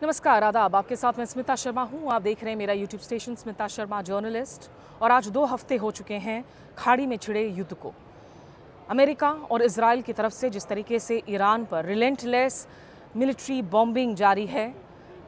नमस्कार, आदाब। आपके साथ मैं स्मिता शर्मा हूँ। आप देख रहे हैं मेरा YouTube station Smita Sharma journalist. और आज 2 हफ्ते हो चुके हैं खाड़ी में छिड़े युद्ध को। अमेरिका और इजराइल की तरफ से जिस तरीके से ईरान पर रिलेंटलेस मिलिट्री बॉम्बिंग जारी है,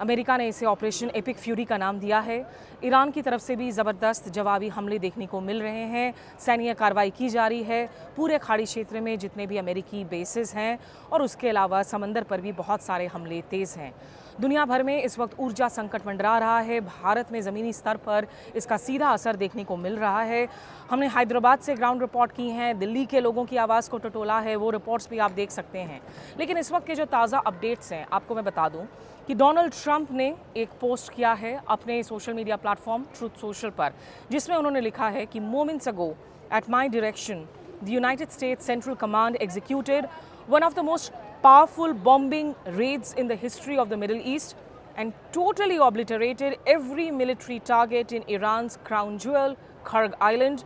अमेरिका ने इसे ऑपरेशन एपिक फ्यूरी का नाम दिया है। ईरान की तरफ से भी ज़बरदस्त जवाबी हमले देखने को मिल रहे हैं। सैन्य कार्रवाई की जा रही है पूरे खाड़ी क्षेत्र में जितने भी अमेरिकी बेसेस हैं, और उसके अलावा समंदर पर भी बहुत सारे हमले तेज़ हैं। दुनिया भर में इस वक्त ऊर्जा संकट मंडरा रहा है। भारत में ज़मीनी स्तर पर इसका सीधा असर देखने को मिल रहा है। हमने हैदराबाद से ग्राउंड रिपोर्ट की हैं, दिल्ली के लोगों की आवाज़ को टटोला है, वो रिपोर्ट्स भी आप देख सकते हैं। लेकिन इस वक्त के जो ताज़ा अपडेट्स हैं, आपको मैं बता दूं कि डोनाल्ड ट्रंप ने एक पोस्ट किया है अपने social media platform truth social पर, जिसमें उन्होंने लिखा है कि moments ago at my direction the United states central command executed one of the most powerful bombing raids in the history of the Middle East and totally obliterated every military target in Iran's crown jewel, Kharg Island.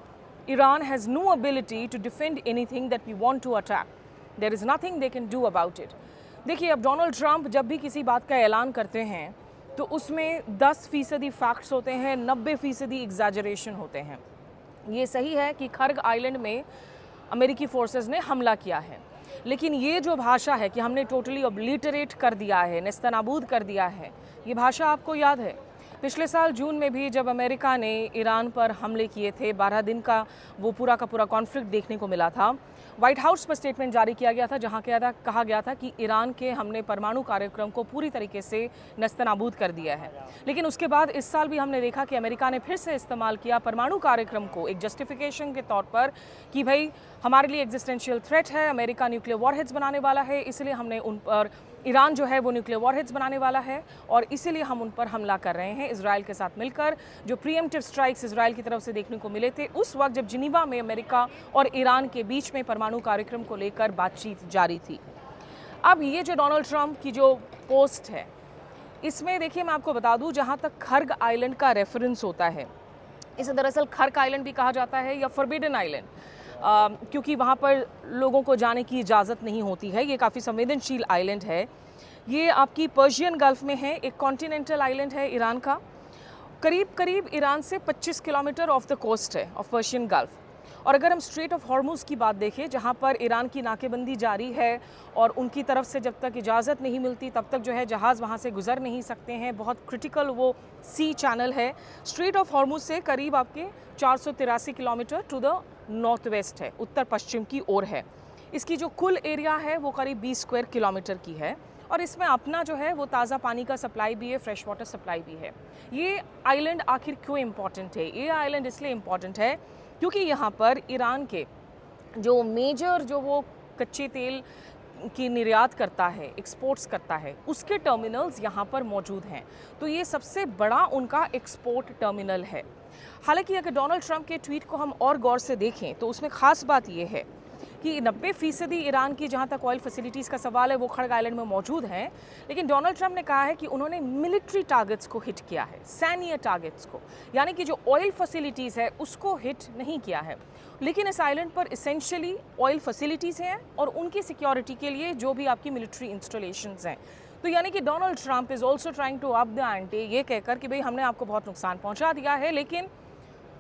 Iran has no ability to defend anything that we want to attack. There is nothing they can do about it. देखिए, अब Donald Trump जब भी किसी बात का ऐलान करते हैं तो उसमें 10% फैक्ट्स होते हैं, 90% एग्जैजरेशन होते हैं। ये सही है कि खर्ग आइलैंड में अमेरिकी फोर्सेस ने हमला किया है, लेकिन ये जो भाषा है कि हमने टोटली ऑब्लिटरेट कर दिया है, नेस्तनाबूद कर दिया है, ये भाषा आपको याद है पिछले साल जून में भी जब अमेरिका ने ईरान पर हमले किए थे, 12 दिन का वो पूरा का पूरा कॉन्फ्लिक्ट देखने को मिला था। व्हाइट हाउस पर स्टेटमेंट जारी किया गया था जहां कहा गया था कि ईरान के हमने परमाणु कार्यक्रम को पूरी तरीके से नेस्तनाबूद कर दिया है। लेकिन उसके बाद इस साल भी हमने देखा कि अमेरिका ने फिर से इस्तेमाल किया परमाणु कार्यक्रम को एक जस्टिफिकेशन के तौर पर कि भाई हमारे लिए एग्जिस्टेंशियल थ्रेट है, अमेरिका न्यूक्लियर वॉरहेड्स बनाने वाला है, इसलिए हमने उन पर ईरान जो है वो न्यूक्लियर वॉरहेड्स बनाने वाला है और इसीलिए हम उन पर हमला कर रहे हैं इजराइल के साथ मिलकर। जो प्रीएम्प्टिव स्ट्राइक्स इजराइल की तरफ से देखने को मिले थे उस वक्त जब जिनीवा में अमेरिका और ईरान के बीच में परमाणु कार्यक्रम को लेकर बातचीत जारी थी। अब ये जो डोनाल्ड ट्रंप की जो पोस्ट है, इसमें देखिए मैं आपको बता दूं, जहां तक खर्ग आइलैंड का रेफरेंस होता है, इसे दरअसल खर्ग आइलैंड भी कहा जाता है या फॉरबिडन आइलैंड, क्योंकि वहाँ पर लोगों को जाने की इजाज़त नहीं होती है। ये काफ़ी संवेदनशील आइलैंड है। ये आपकी पर्शियन गल्फ में है, एक कॉन्टिनेंटल आइलैंड है ईरान का। करीब करीब ईरान से 25 किलोमीटर ऑफ द कोस्ट है ऑफ पर्शियन गल्फ। और अगर हम स्ट्रेट ऑफ हॉर्मुज़ की बात देखें, जहाँ पर ईरान की नाकेबंदी जारी है और उनकी तरफ से जब तक इजाज़त नहीं मिलती तब तक जो है जहाज़ वहाँ से गुजर नहीं सकते हैं, बहुत क्रिटिकल वो सी चैनल है। स्ट्रेट ऑफ हॉर्मुज़ से करीब आपके 483 kilometre to the north west है, उत्तर पश्चिम की ओर है। इसकी जो कुल एरिया है वो करीब 20 स्क्वायर किलोमीटर की है और इसमें अपना जो है वो ताज़ा पानी का सप्लाई भी है, फ्रेश वाटर सप्लाई भी है। ये आइलैंड आखिर क्यों इम्पॉर्टेंट है? ये आइलैंड इसलिए इम्पॉर्टेंट है क्योंकि यहाँ पर ईरान के जो मेजर जो वो कच्चे तेल की निर्यात करता है, एक्सपोर्ट्स करता है, उसके टर्मिनल्स यहाँ पर मौजूद हैं। तो ये सबसे बड़ा उनका एक्सपोर्ट टर्मिनल है। हालांकि अगर डोनाल्ड ट्रंप के ट्वीट को हम और गौर से देखें तो उसमें ख़ास बात यह है कि 90% ईरान की जहाँ तक ऑयल फैसिलिटीज़ का सवाल है वो खर्ग आइलैंड में मौजूद हैं। लेकिन डोनाल्ड ट्रंप ने कहा है कि उन्होंने मिलिट्री टारगेट्स को हिट किया है, सैन्य टारगेट्स को, यानी कि जो ऑयल फैसिलिटीज़ है उसको हिट नहीं किया है। लेकिन इस आइलैंड पर इसेंशियली ऑयल फैसिलिटीज़ हैं और उनकी सिक्योरिटी के लिए जो भी आपकी मिलिट्री इंस्टॉलेशंस हैं। तो यानी कि Donald Trump is also trying to up the ante, ये कहकर कि भाई हमने आपको बहुत नुकसान पहुँचा दिया है। लेकिन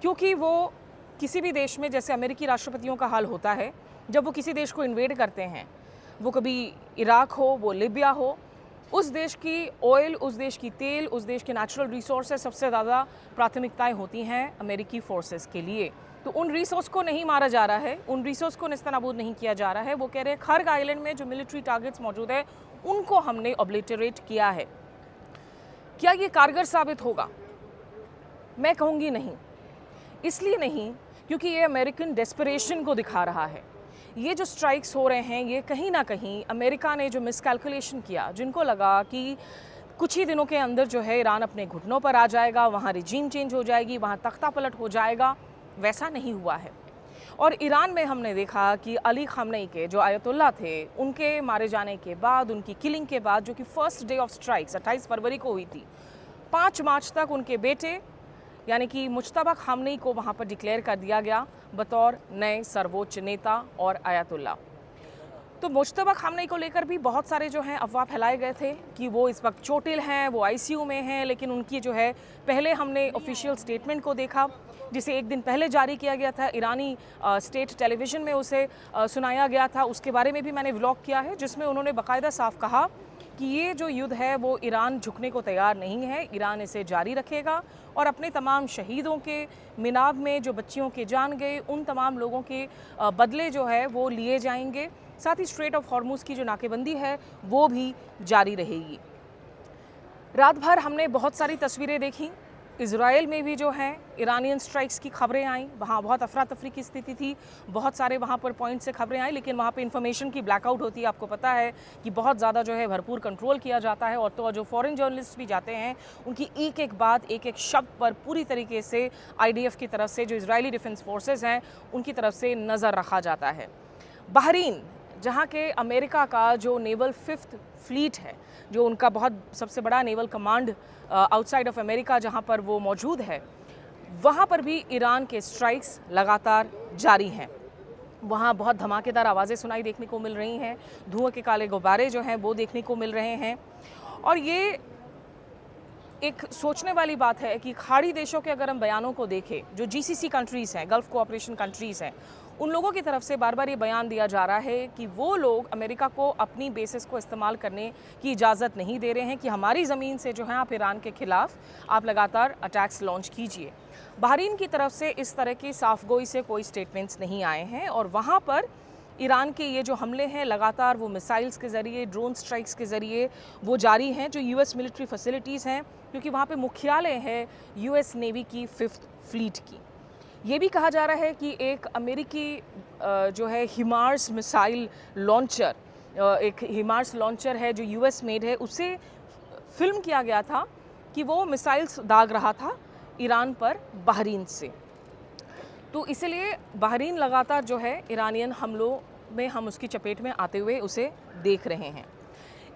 क्योंकि वो किसी भी देश में, जैसे अमेरिकी राष्ट्रपतियों का हाल होता है जब वो किसी देश को इन्वेड करते हैं, वो कभी इराक हो, वो लिबिया हो, उस देश की ऑयल, उस देश की तेल, उस देश के नेचुरल रिसोर्सेज सबसे ज़्यादा प्राथमिकताएं होती हैं अमेरिकी फोर्सेस के लिए। तो उन रिसोर्स को नहीं मारा जा रहा है, उन रिसोर्स को नेस्तनाबूद नहीं किया जा रहा है। वो कह रहे हैं खर्ग आइलैंड में जो मिलिट्री टारगेट्स मौजूद है उनको हमने ऑब्लिटरेट किया है। क्या ये कारगर साबित होगा? मैं कहूँगी नहीं। इसलिए नहीं क्योंकि ये अमेरिकन डेस्परेशन को दिखा रहा है। ये जो स्ट्राइक्स हो रहे हैं ये कहीं ना कहीं अमेरिका ने जो मिसकैलकुलेशन किया, जिनको लगा कि कुछ ही दिनों के अंदर जो है ईरान अपने घुटनों पर आ जाएगा, वहाँ रिजीम चेंज हो जाएगी, वहाँ तख्ता पलट हो जाएगा, वैसा नहीं हुआ है। और ईरान में हमने देखा कि अली खामनेई के जो आयतुल्ला थे, उनके मारे जाने के बाद, उनकी किलिंग के बाद, जो कि फर्स्ट डे ऑफ स्ट्राइक्स 28 फरवरी को हुई थी, 5 मार्च तक उनके बेटे यानी कि मुज्तबा खामनेई को वहाँ पर डिक्लेयर कर दिया गया बतौर नए सर्वोच्च नेता और आयतुल्ला। तो मुश्तबा खामनेई को लेकर भी बहुत सारे जो हैं अफवाह फैलाए गए थे कि वो इस वक्त चोटिल हैं, वो आईसीयू में हैं, लेकिन उनकी जो है पहले हमने ऑफिशियल स्टेटमेंट को देखा जिसे एक दिन पहले जारी किया गया था, ईरानी स्टेट टेलीविज़न में उसे सुनाया गया था। उसके बारे में भी मैंने व्लॉग किया है जिसमें उन्होंने बाकायदा साफ कहा कि ये जो युद्ध है वो ईरान झुकने को तैयार नहीं है, ईरान इसे जारी रखेगा और अपने तमाम शहीदों के, मिनाब में जो बच्चियों के जान गए, उन तमाम लोगों के बदले जो है वो लिए जाएंगे। साथ ही स्ट्रेट ऑफ हॉर्मुज़ की जो नाकेबंदी है वो भी जारी रहेगी। रात भर हमने बहुत सारी तस्वीरें देखी। इज़राइल में भी जो है ईरानियन स्ट्राइक्स की खबरें आईं, वहाँ बहुत अफरा तफरी की स्थिति थी, बहुत सारे वहाँ पर पॉइंट से खबरें आई, लेकिन वहाँ पे इन्फॉर्मेशन की ब्लैकआउट होती है। आपको पता है कि बहुत ज़्यादा जो है भरपूर कंट्रोल किया जाता है और तो जो फॉरेन जर्नलिस्ट भी जाते हैं उनकी एक एक बात, एक एक शब्द पर पूरी तरीके से IDF की तरफ से, जो इजरायली डिफेंस फोर्सेज हैं, उनकी तरफ से नज़र रखा जाता है। बहरीन, जहाँ के अमेरिका का जो नेवल 5th फ्लीट है, जो उनका बहुत सबसे बड़ा naval command outside of America जहाँ पर वो मौजूद है, वहाँ पर भी ईरान के स्ट्राइक्स लगातार जारी हैं। वहाँ बहुत धमाकेदार आवाज़ें सुनाई देखने को मिल रही हैं, धुआं के काले गुब्बारे जो हैं वो देखने को मिल रहे हैं। और ये एक सोचने वाली बात है कि खाड़ी देशों के अगर हम बयानों को देखें, जो GCC कंट्रीज़ हैं, गल्फ़ कोऑपरेशन कंट्रीज़ हैं, उन लोगों की तरफ से बार बार ये बयान दिया जा रहा है कि वो लोग अमेरिका को अपनी बेसिस को इस्तेमाल करने की इजाज़त नहीं दे रहे हैं, कि हमारी ज़मीन से जो है आप ईरान के ख़िलाफ़ आप लगातार अटैक्स लॉन्च कीजिए। बहरीन की तरफ से इस तरह की साफगोई से कोई स्टेटमेंट्स नहीं आए हैं और वहाँ पर ईरान के ये जो हमले हैं लगातार वो मिसाइल्स के ज़रिए, ड्रोन स्ट्राइक्स के ज़रिए वो जारी हैं, जो US मिलिट्री फैसिलिटीज़ हैं, क्योंकि वहाँ पे मुख्यालय है US नेवी की 5th फ्लीट की। ये भी कहा जा रहा है कि एक अमेरिकी जो है हिमार्स मिसाइल लॉन्चर, एक हिमार्स लॉन्चर है जो US मेड है, उसे फिल्म किया गया था कि वो मिसाइल्स दाग रहा था ईरान पर बहरीन से। तो इसलिए बहरीन लगातार जो है ईरानियन हमलों में हम उसकी चपेट में आते हुए उसे देख रहे हैं।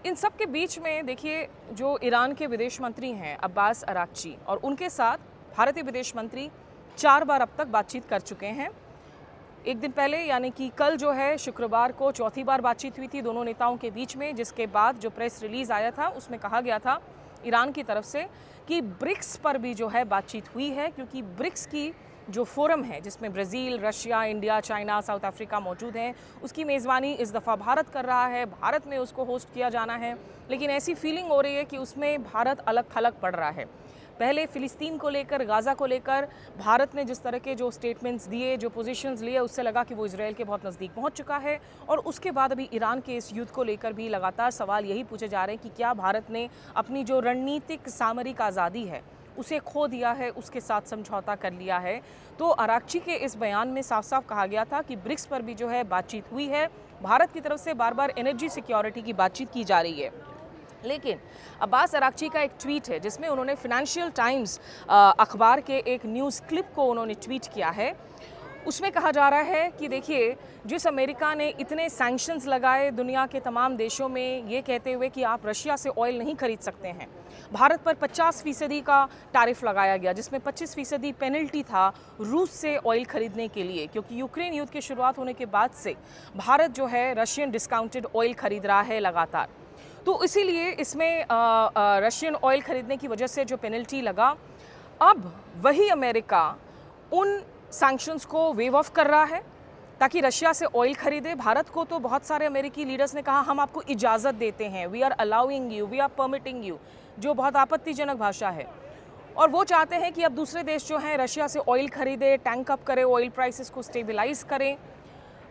इन सब के बीच में देखिए, जो ईरान के विदेश मंत्री हैं अब्बास अराक्ची, और उनके साथ भारतीय विदेश मंत्री 4 बार अब तक बातचीत कर चुके हैं। एक दिन पहले यानी कि कल जो है शुक्रवार को चौथी बार बातचीत हुई थी दोनों नेताओं के बीच में, जिसके बाद जो प्रेस रिलीज़ आया था उसमें कहा गया था ईरान की तरफ से कि ब्रिक्स पर भी जो है बातचीत हुई है, क्योंकि ब्रिक्स की जो फोरम है जिसमें Brazil, Russia, India, China, south Africa मौजूद हैं, उसकी मेज़बानी इस दफ़ा भारत कर रहा है। भारत में उसको होस्ट किया जाना है, लेकिन ऐसी फीलिंग हो रही है कि उसमें भारत अलग थलग पड़ रहा है। पहले फ़िलिस्तीन को लेकर, गाज़ा को लेकर भारत ने जिस तरह के जो स्टेटमेंट्स दिए, जो पोजीशंस लिए, उससे लगा कि वो इजराइल के बहुत नज़दीक पहुंच चुका है। और उसके बाद अभी ईरान के इस युद्ध को लेकर भी लगातार सवाल यही पूछे जा रहे हैं कि क्या भारत ने अपनी जो रणनीतिक सामरिक आज़ादी है उसे खो दिया है, उसके साथ समझौता कर लिया है। तो अराक्ची के इस बयान में साफ साफ कहा गया था कि ब्रिक्स पर भी जो है बातचीत हुई है। भारत की तरफ से बार बार एनर्जी सिक्योरिटी की बातचीत की जा रही है। लेकिन अब्बास अराक्ची का एक ट्वीट है जिसमें उन्होंने फिनेंशियल टाइम्स अखबार के एक न्यूज़ क्लिप को उन्होंने ट्वीट किया है। उसमें कहा जा रहा है कि देखिए, जिस अमेरिका ने इतने सैंक्शंस लगाए दुनिया के तमाम देशों में, ये कहते हुए कि आप रशिया से ऑयल नहीं खरीद सकते हैं, भारत पर 50% का टैरिफ लगाया गया, जिसमें 25% पेनल्टी था रूस से ऑयल खरीदने के लिए, क्योंकि यूक्रेन युद्ध की शुरुआत होने के बाद से भारत जो है रशियन डिस्काउंटेड ऑयल खरीद रहा है लगातार। तो इसीलिए इसमें रशियन ऑयल खरीदने की वजह से जो पेनल्टी लगा, अब वही अमेरिका उन सैंक्शंस को वेव ऑफ कर रहा है ताकि रशिया से ऑयल खरीदे। भारत को तो बहुत सारे अमेरिकी लीडर्स ने कहा हम आपको इजाज़त देते हैं, we are allowing you, we are permitting you, जो बहुत आपत्तिजनक भाषा है। और वो चाहते हैं कि अब दूसरे देश जो हैं रशिया से ऑयल खरीदे, टैंक अप करें, ऑयल प्राइसेस को स्टेबलाइज करें।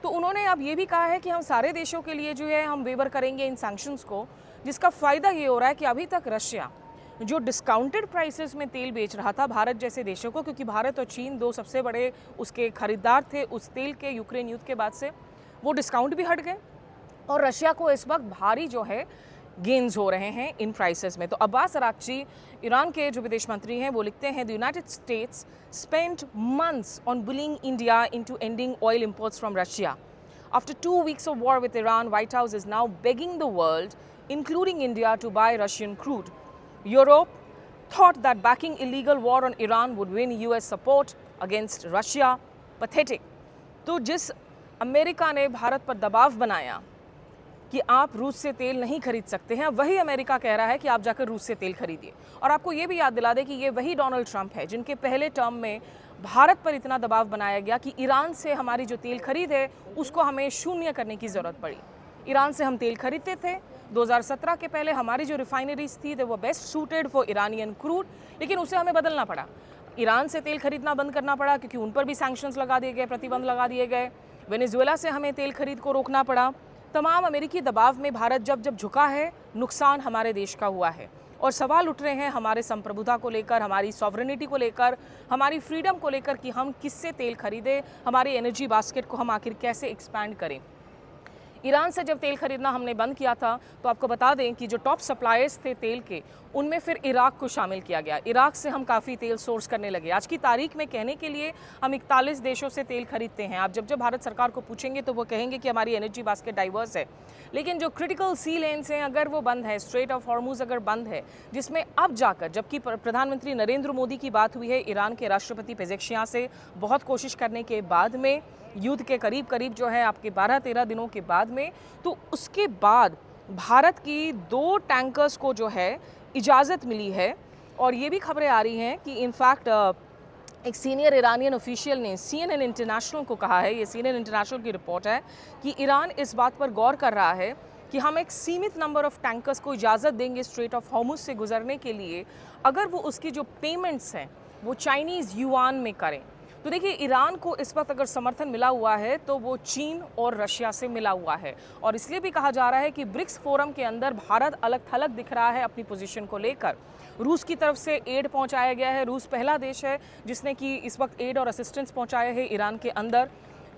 तो उन्होंने अब ये भी कहा है कि हम सारे देशों के लिए जो है हम वेवर करेंगे इन सैंक्शंस को, जिसका फ़ायदा ये हो रहा है कि अभी तक रशिया जो डिस्काउंटेड प्राइसेस में तेल बेच रहा था भारत जैसे देशों को, क्योंकि भारत और चीन दो सबसे बड़े उसके खरीदार थे उस तेल के यूक्रेन युद्ध के बाद से, वो डिस्काउंट भी हट गए और रशिया को इस वक्त भारी जो है गेन्स हो रहे हैं इन प्राइसेस में। तो अब्बास अराक्ची ईरान के जो विदेश मंत्री हैं वो लिखते हैं, the United states spent months on bullying India into ending oil imports from Russia. After 2 weeks of war with Iran, White House is now begging the world, including India, to buy Russian crude. Europe thought that backing illegal war on Iran would win US support against Russia. Pathetic. तो जिस America ने भारत पर दबाव बनाया कि आप रूस से तेल नहीं खरीद सकते हैं, वही अमेरिका कह रहा है कि आप जाकर रूस से तेल खरीदिए। और आपको ये भी याद दिला दें कि ये वही डोनाल्ड ट्रंप है जिनके पहले टर्म में भारत पर इतना दबाव बनाया गया कि ईरान से हमारी जो तेल खरीद है उसको हमें शून्य करने की ज़रूरत पड़ी। ईरान से हम तेल खरीदते थे 2017 के पहले, हमारी जो रिफाइनरीज थी वो best suited for Iranian crude, लेकिन उसे हमें बदलना पड़ा। ईरान से तेल खरीदना बंद करना पड़ा क्योंकि उन पर भी सैंक्शंस लगा दिए गए, प्रतिबंध लगा दिए गए। वेनेजुएला से हमें तेल खरीद को रोकना पड़ा। तमाम अमेरिकी दबाव में भारत जब जब झुका है, नुकसान हमारे देश का हुआ है। और सवाल उठ रहे हैं हमारे संप्रभुता को लेकर, हमारी सॉवरेनिटी को लेकर, हमारी फ्रीडम को लेकर कि हम किससे तेल खरीदें, हमारी एनर्जी बास्केट को हम आखिर कैसे एक्सपैंड करें। ईरान से जब तेल खरीदना हमने बंद किया था तो आपको बता दें कि जो टॉप सप्लायर्स थे तेल के, उनमें फिर इराक को शामिल किया गया। इराक से हम काफ़ी तेल सोर्स करने लगे। आज की तारीख में कहने के लिए हम 41 देशों से तेल खरीदते हैं। आप जब जब भारत सरकार को पूछेंगे तो वो कहेंगे कि हमारी एनर्जी बास्केट डाइवर्स है, लेकिन जो क्रिटिकल सी लेन्स हैं अगर वो बंद है, स्ट्रेट ऑफ हॉर्मुज अगर बंद है, जिसमें अब जाकर, जबकि प्रधानमंत्री नरेंद्र मोदी की बात हुई है ईरान के राष्ट्रपति पेजेश्कियां से बहुत कोशिश करने के बाद में, युद्ध के करीब करीब जो है आपके 12-13 दिनों के बाद में, तो उसके बाद भारत की 2 टैंकर्स को जो है इजाज़त मिली है। और ये भी खबरें आ रही हैं कि इनफैक्ट एक सीनियर ईरानियन ऑफिशियल ने CNN इंटरनेशनल को कहा है, ये CNN इंटरनेशनल की रिपोर्ट है, कि ईरान इस बात पर गौर कर रहा है कि हम एक सीमित नंबर ऑफ टैंकर्स को इजाज़त देंगे स्ट्रेट ऑफ हॉर्मुज से गुजरने के लिए, अगर वो उसकी जो पेमेंट्स हैं वो चाइनीज़ युआन में करें। तो देखिए, ईरान को इस वक्त अगर समर्थन मिला हुआ है तो वो चीन और रशिया से मिला हुआ है। और इसलिए भी कहा जा रहा है कि ब्रिक्स फोरम के अंदर भारत अलग थलग दिख रहा है अपनी पोजीशन को लेकर। रूस की तरफ से एड पहुंचाया गया है, रूस पहला देश है जिसने कि इस वक्त एड और असिस्टेंस पहुंचाया है ईरान के अंदर।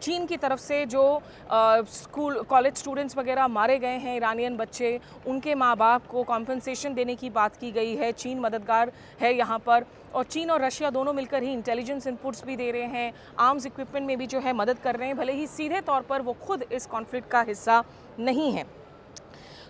चीन की तरफ से जो स्कूल कॉलेज स्टूडेंट्स वगैरह मारे गए हैं ईरानियन बच्चे, उनके माँ बाप को कॉम्पनसेशन देने की बात की गई है। चीन मददगार है यहाँ पर, और चीन और रशिया दोनों मिलकर ही इंटेलिजेंस इनपुट्स भी दे रहे हैं, आर्म्स इक्विपमेंट में भी जो है मदद कर रहे हैं, भले ही सीधे तौर पर वो खुद इस कॉन्फ्लिक्ट का हिस्सा नहीं है।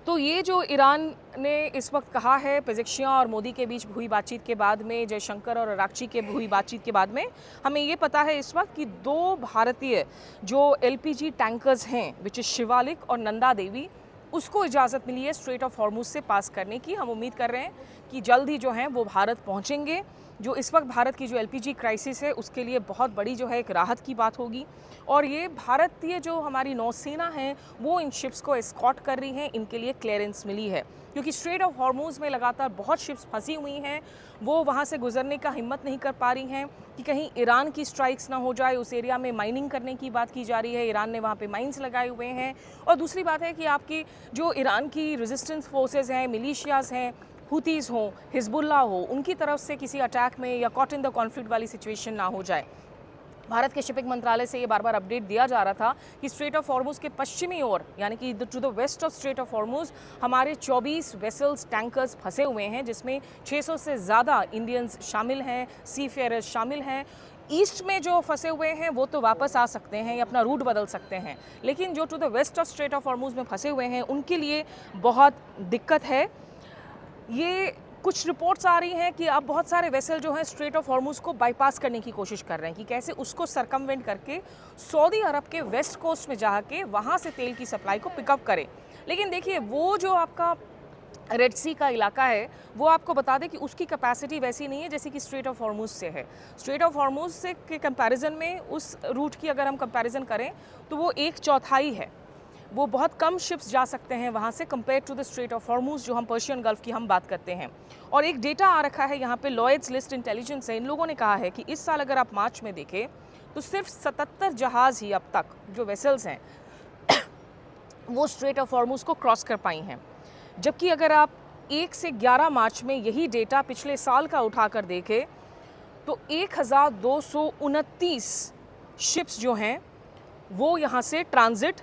तो ये जो ईरान ने इस वक्त कहा है, पेजेश्कियां और मोदी के बीच हुई बातचीत के बाद में, जयशंकर और अरागची के हुई बातचीत के बाद में, हमें ये पता है इस वक्त कि 2 भारतीय जो LPG टैंकर्स हैं, विच इज़ शिवालिक और नंदा देवी, उसको इजाज़त मिली है स्ट्रेट ऑफ हॉर्मुज से पास करने की। हम उम्मीद कर रहे हैं कि जल्द ही जो हैं वो भारत पहुंचेंगे। जो इस वक्त भारत की जो LPG क्राइसिस है उसके लिए बहुत बड़ी जो है एक राहत की बात होगी। और ये भारतीय जो हमारी नौसेना है वो इन शिप्स को एस्कॉर्ट कर रही हैं, इनके लिए क्लियरेंस मिली है, क्योंकि स्ट्रेट ऑफ हॉर्मुज में लगातार बहुत शिप्स फंसी हुई हैं, वो वहाँ से गुजरने का हिम्मत नहीं कर पा रही हैं कि कहीं ईरान की स्ट्राइक्स ना हो जाए। उस एरिया में माइनिंग करने की बात की जा रही है, ईरान ने वहाँ पे माइंस लगाए हुए हैं। और दूसरी बात है कि आपकी जो ईरान की रेजिस्टेंस फोर्सेज हैं, मिलिशियाज हैं, हुतीज़ हों, हिजबुल्ला हो, उनकी तरफ से किसी अटैक में या कॉट इन द कॉन्फ्लिक्ट वाली सिचुएशन ना हो जाए। भारत के शिपिंग मंत्रालय से ये बार बार अपडेट दिया जा रहा था कि स्ट्रेट ऑफ हॉर्मुज के पश्चिमी ओर, यानी कि to the west of strait of Hormuz, हमारे 24 वेसल्स, टैंकर्स फंसे हुए हैं, जिसमें 600 से ज़्यादा इंडियंस शामिल हैं, सी फेयरर्स शामिल हैं। ईस्ट में जो फंसे हुए हैं वो तो वापस आ सकते हैं या अपना रूट बदल सकते हैं, लेकिन जो to the west of strait of Hormuz में फंसे हुए हैं उनके लिए बहुत दिक्कत है। ये कुछ रिपोर्ट्स आ रही हैं कि अब बहुत सारे वेसल जो हैं स्ट्रेट ऑफ हॉर्मुज को बाईपास करने की कोशिश कर रहे हैं कि कैसे उसको सरकमवेंट करके सऊदी अरब के वेस्ट कोस्ट में जाके वहाँ से तेल की सप्लाई को पिकअप करें। लेकिन देखिए, वो जो आपका रेड सी का इलाका है वो आपको बता दें कि उसकी कैपेसिटी वैसी नहीं है जैसे कि स्ट्रेट ऑफ हॉर्मुज से है। स्ट्रेट ऑफ हॉर्मुज से के कंपैरिजन में उस रूट की अगर हम कंपैरिजन करें तो वो 1/4 है, वो बहुत कम शिप्स जा सकते हैं वहाँ से compare to the strait of Hormuz, जो हम पर्शियन गल्फ की हम बात करते हैं। और एक डेटा आ रखा है यहाँ पे, लॉयड्स लिस्ट इंटेलिजेंस है, इन लोगों ने कहा है कि इस साल अगर आप मार्च में देखें तो सिर्फ 77 जहाज़ ही अब तक जो वेसल्स हैं वो स्ट्रेट ऑफ हॉर्मुज को क्रॉस कर पाई हैं, जबकि अगर आप 1 से 11 मार्च में यही डेटा पिछले साल का उठाकर देखें तो 1229 शिप्स जो हैं वो यहाँ से ट्रांजिट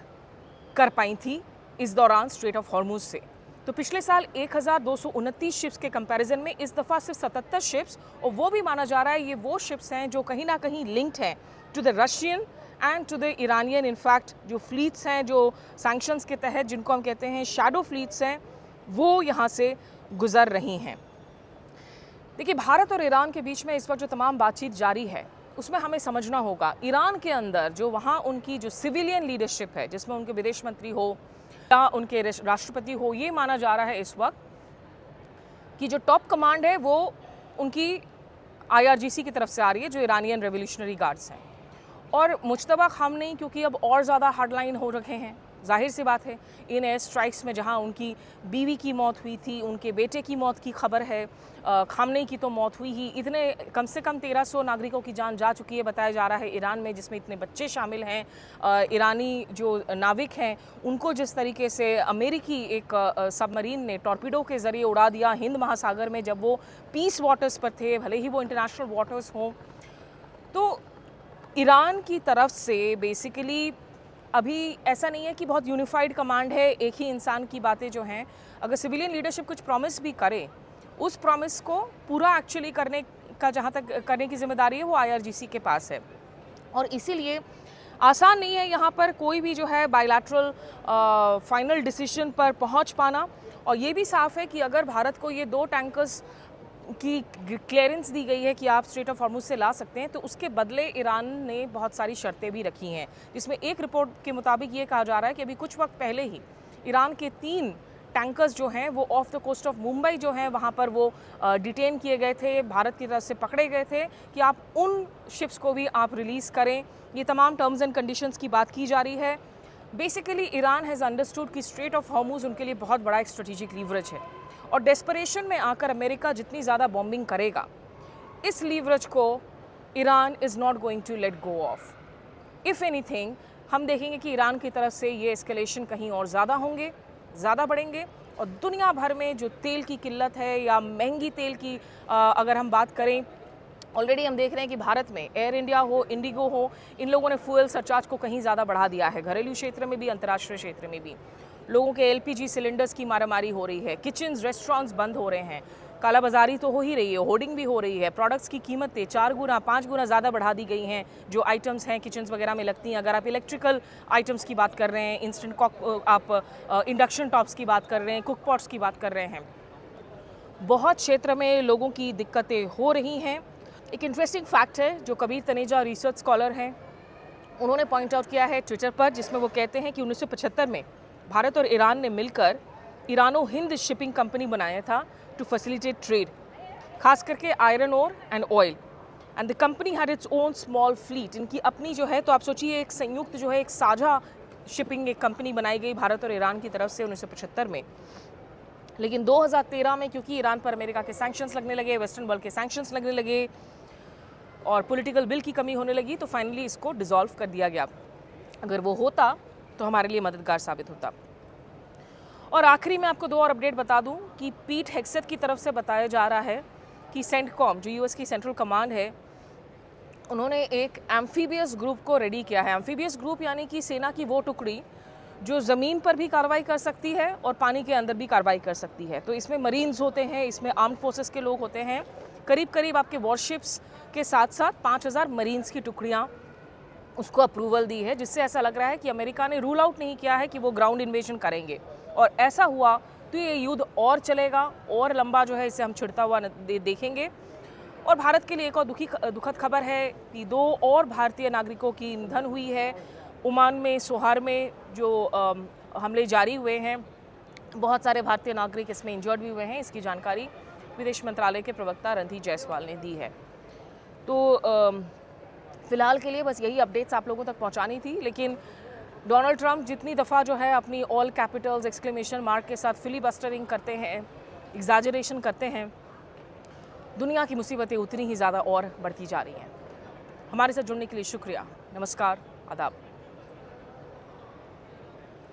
कर पाई थी इस दौरान स्ट्रेट ऑफ हॉर्मुज से। तो पिछले साल 1229 शिप्स के कंपैरिजन में इस दफ़ा सिर्फ 77 शिप्स, और वो भी माना जा रहा है ये वो शिप्स हैं जो कहीं ना कहीं लिंक्ड हैं to the Russian and to the Iranian, in fact जो फ्लीट्स हैं जो सैंक्शंस के तहत जिनको हम कहते हैं शैडो फ्लीट्स हैं, वो यहाँ से गुजर रही हैं। देखिए, भारत और ईरान के बीच में इस वक्त जो तमाम बातचीत जारी है उसमें हमें समझना होगा ईरान के अंदर जो वहाँ उनकी जो सिविलियन लीडरशिप है, जिसमें उनके विदेश मंत्री हो, या उनके राष्ट्रपति हो, ये माना जा रहा है इस वक्त कि जो टॉप कमांड है वो उनकी IRGC की तरफ से आ रही है, जो इरानियन रेवोल्यूशनरी गार्ड्स हैं। और मुश्तबा खामनेई क्योंकि अब और ज़्यादा हार्डलाइन हो रखे हैं, जाहिर सी बात है, इन एयर स्ट्राइक्स में जहां उनकी बीवी की मौत हुई थी, उनके बेटे की मौत की खबर है, खामनेई की तो मौत हुई ही, इतने कम से कम 1300 नागरिकों की जान जा चुकी है बताया जा रहा है ईरान में, जिसमें इतने बच्चे शामिल हैं। ईरानी जो नाविक हैं उनको जिस तरीके से अमेरिकी एक सबमरीन ने टॉर्पीडो के ज़रिए उड़ा दिया हिंद महासागर में, जब वो पीस वाटर्स पर थे, भले ही वो इंटरनेशनल वाटर्स हों। तो ईरान की तरफ से बेसिकली अभी ऐसा नहीं है कि बहुत यूनिफाइड कमांड है, एक ही इंसान की बातें जो हैं, अगर सिविलियन लीडरशिप कुछ प्रॉमिस भी करे, उस प्रॉमिस को पूरा एक्चुअली करने का जहाँ तक करने की जिम्मेदारी है वो IRGC के पास है। और इसीलिए आसान नहीं है यहाँ पर कोई भी जो है बायलैटरल फाइनल डिसीजन पर पहुँच पाना। और ये भी साफ है कि अगर भारत को ये 2 टैंकर्स की क्लियरेंस दी गई है कि आप स्ट्रेट ऑफ हॉर्मुज से ला सकते हैं, तो उसके बदले ईरान ने बहुत सारी शर्तें भी रखी हैं, जिसमें एक रिपोर्ट के मुताबिक ये कहा जा रहा है कि अभी कुछ वक्त पहले ही ईरान के 3 टैंकर्स जो हैं वो off the coast of Mumbai जो हैं वहाँ पर वो डिटेन किए गए थे, भारत की तरफ से पकड़े गए थे कि आप उन शिप्स को भी आप रिलीज़ करें। ये तमाम टर्म्स एंड कंडीशंस की बात की जा रही है। बेसिकली ईरान हैज़ अंडरस्टूड कि स्ट्रेट ऑफ हॉर्मुज उनके लिए बहुत बड़ा एक स्ट्रेटेजिक लीवरेज है, और डेस्परेशन में आकर अमेरिका जितनी ज़्यादा बॉम्बिंग करेगा, इस लीवरेज को Iran is not going to let go off. If anything, हम देखेंगे कि ईरान की तरफ से ये एस्केलेशन कहीं और ज़्यादा होंगे, ज़्यादा बढ़ेंगे, और दुनिया भर में जो तेल की किल्लत है या महंगी तेल की अगर हम बात करें, ऑलरेडी हम देख रहे हैं कि भारत में एयर इंडिया हो, इंडिगो हो, इन लोगों ने फ्यूल सरचार्ज को कहीं ज़्यादा बढ़ा दिया है, घरेलू क्षेत्र में भी, अंतर्राष्ट्रीय क्षेत्र में भी। लोगों के LPG सिलेंडर्स की मारामारी हो रही है, किचन्स, रेस्टोरेंट्स बंद हो रहे हैं, कालाबाजारी तो हो ही रही है, होर्डिंग भी हो रही है, प्रोडक्ट्स की कीमतें 4 गुना 5 गुना ज़्यादा बढ़ा दी गई हैं, जो आइटम्स हैं किचन्स वगैरह में लगती हैं। अगर आप इलेक्ट्रिकल आइटम्स की बात कर रहे हैं, इंस्टेंट आप इंडक्शन टॉप्स की बात कर रहे हैं, कुक पॉट्स की बात कर रहे हैं, बहुत क्षेत्र में लोगों की दिक्कतें हो रही हैं। एक इंटरेस्टिंग फैक्ट है जो कबीर तनेजा रिसर्च स्कॉलर हैं, उन्होंने पॉइंट आउट किया है ट्विटर पर, जिसमें वो कहते हैं कि 1975 में भारत और ईरान ने मिलकर ईरानो हिंद शिपिंग कंपनी बनाया था टू फैसिलिटेट ट्रेड, खास करके iron ore and oil, and the company had its own small fleet. इनकी अपनी जो है, तो आप सोचिए एक संयुक्त जो है एक साझा शिपिंग एक कंपनी बनाई गई भारत और ईरान की तरफ से 1975 में। लेकिन 2013 में क्योंकि ईरान पर अमेरिका के सैंक्शंस लगने लगे, वेस्टर्न वर्ल्ड के सैंक्शंस लगने लगे और पॉलिटिकल विल की कमी होने लगी, तो फाइनली इसको डिसॉल्व कर दिया गया। अगर वो होता तो हमारे लिए मददगार साबित होता। और आखिरी में आपको 2 और अपडेट बता दूं कि पीट हेग्सेट की तरफ से बताया जा रहा है कि सेंटकॉम, जो US की सेंट्रल कमांड है, उन्होंने एक एम्फीबियस ग्रुप को रेडी किया है। एम्फीबियस ग्रुप यानी कि सेना की वो टुकड़ी जो ज़मीन पर भी कार्रवाई कर सकती है और पानी के अंदर भी कार्रवाई कर सकती है। तो इसमें मरीन्स होते हैं, इसमें आर्म्ड फोर्सेस के लोग होते हैं, करीब करीब आपके वॉरशिप्स के साथ साथ 5000 मरीन्स की टुकड़ियाँ उसको अप्रूवल दी है, जिससे ऐसा लग रहा है कि अमेरिका ने रूल आउट नहीं किया है कि वो ग्राउंड इन्वेजन करेंगे। और ऐसा हुआ तो ये युद्ध और चलेगा और लंबा जो है इसे हम छिड़ता हुआ देखेंगे। और भारत के लिए एक और दुखद खबर है कि 2 और भारतीय नागरिकों की निधन हुई है। ओमान में सोहार में जो हमले जारी हुए हैं, बहुत सारे भारतीय नागरिक इसमें इंजर्ड भी हुए हैं। इसकी जानकारी विदेश मंत्रालय के प्रवक्ता रणधीर जायसवाल ने दी है। तो फ़िलहाल के लिए बस यही अपडेट्स आप लोगों तक पहुंचानी थी। लेकिन डोनाल्ड ट्रंप जितनी दफ़ा जो है अपनी ऑल कैपिटल्स एक्सक्लेमेशन मार्क के साथ फिलीबस्टरिंग करते हैं, एग्जैजरेशन करते हैं, दुनिया की मुसीबतें उतनी ही ज़्यादा और बढ़ती जा रही हैं। हमारे साथ जुड़ने के लिए शुक्रिया। नमस्कार, आदाब।